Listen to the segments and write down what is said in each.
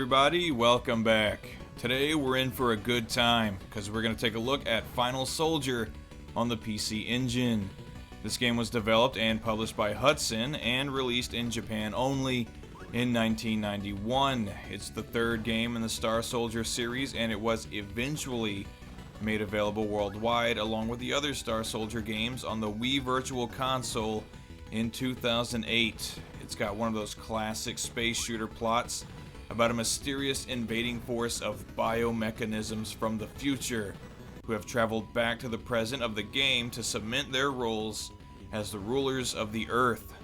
everybody, welcome back. Today we're in for a good time because we're going to take a look at Final Soldier on the PC Engine. This game was developed and published by Hudson and released in Japan only in 1991. It's the third game in the Star Soldier series, and it was eventually made available worldwide along with the other Star Soldier games on the Wii Virtual Console in 2008. It's got one of those classic space shooter plots about a mysterious invading force of biomechanisms from the future who have traveled back to the present of the game to cement their roles as the rulers of the Earth.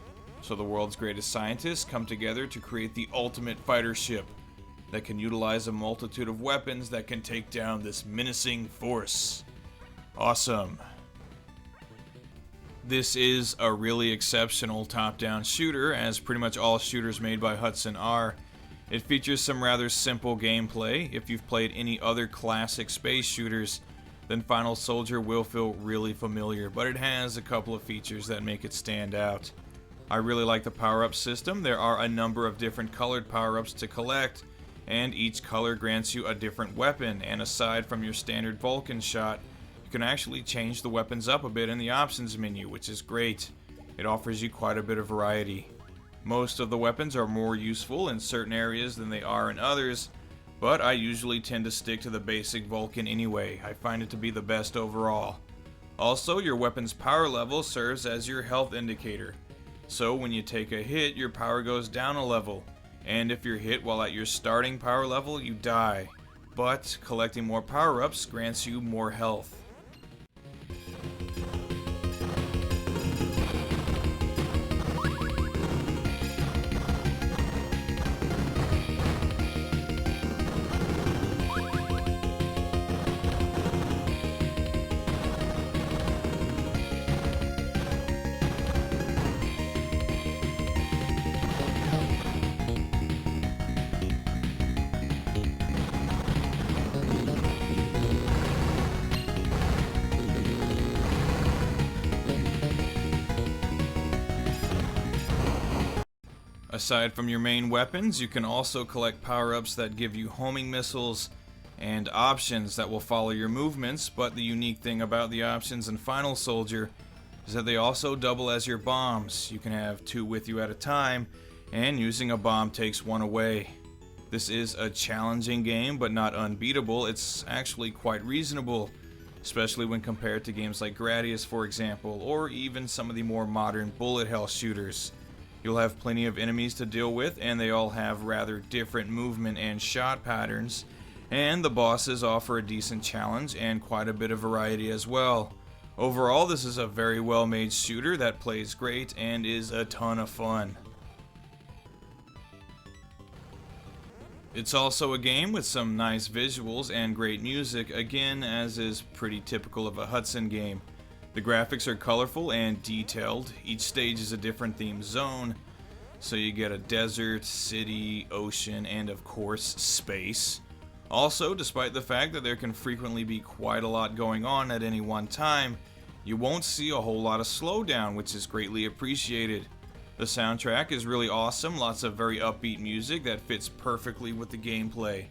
So the world's greatest scientists come together to create the ultimate fighter ship that can utilize a multitude of weapons that can take down this menacing force. Awesome. This is a really exceptional top-down shooter, as pretty much all shooters made by Hudson are. It features some rather simple gameplay. If you've played any other classic space shooters, then Final Soldier will feel really familiar, but it has a couple of features that make it stand out. I really like the power-up system. There are a number of different colored power-ups to collect, and each color grants you a different weapon, and aside from your standard Vulcan shot, you can actually change the weapons up a bit in the options menu, which is great. It offers you quite a bit of variety. Most of the weapons are more useful in certain areas than they are in others, but I usually tend to stick to the basic Vulcan anyway. I find it to be the best overall. Also, your weapon's power level serves as your health indicator. So when you take a hit, your power goes down a level, and if you're hit while at your starting power level, you die. But collecting more power-ups grants you more health. Aside from your main weapons, you can also collect power-ups that give you homing missiles and options that will follow your movements, but the unique thing about the options in Final Soldier is that they also double as your bombs. You can have two with you at a time, and using a bomb takes one away. This is a challenging game, but not unbeatable. It's actually quite reasonable, especially when compared to games like Gradius, for example, or even some of the more modern bullet hell shooters. You'll have plenty of enemies to deal with, and they all have rather different movement and shot patterns, and the bosses offer a decent challenge and quite a bit of variety as well. Overall, this is a very well made shooter that plays great and is a ton of fun. It's also a game with some nice visuals and great music, again, as is pretty typical of a Hudson game. The graphics are colorful and detailed. Each stage is a different themed zone, so you get a desert, city, ocean, and of course, space. Also, despite the fact that there can frequently be quite a lot going on at any one time, you won't see a whole lot of slowdown, which is greatly appreciated. The soundtrack is really awesome, lots of very upbeat music that fits perfectly with the gameplay.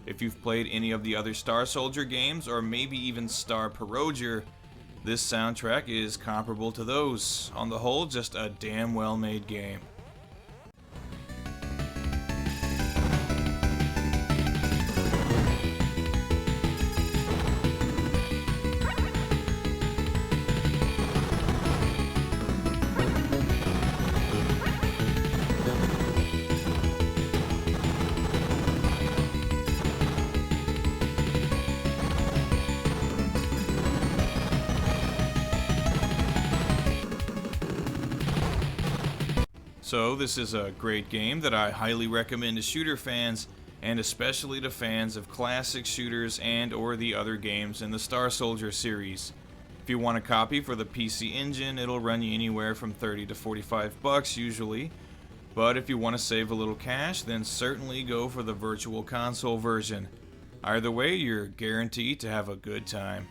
If you've played any of the other Star Soldier games, or maybe even Star Peroger, this soundtrack is comparable to those. On the whole, just a damn well made game. So this is a great game that I highly recommend to shooter fans, and especially to fans of classic shooters and or the other games in the Star Soldier series. If you want a copy for the PC Engine, it'll run you anywhere from $30 to $45 usually. But if you want to save a little cash, then certainly go for the Virtual Console version. Either way, you're guaranteed to have a good time.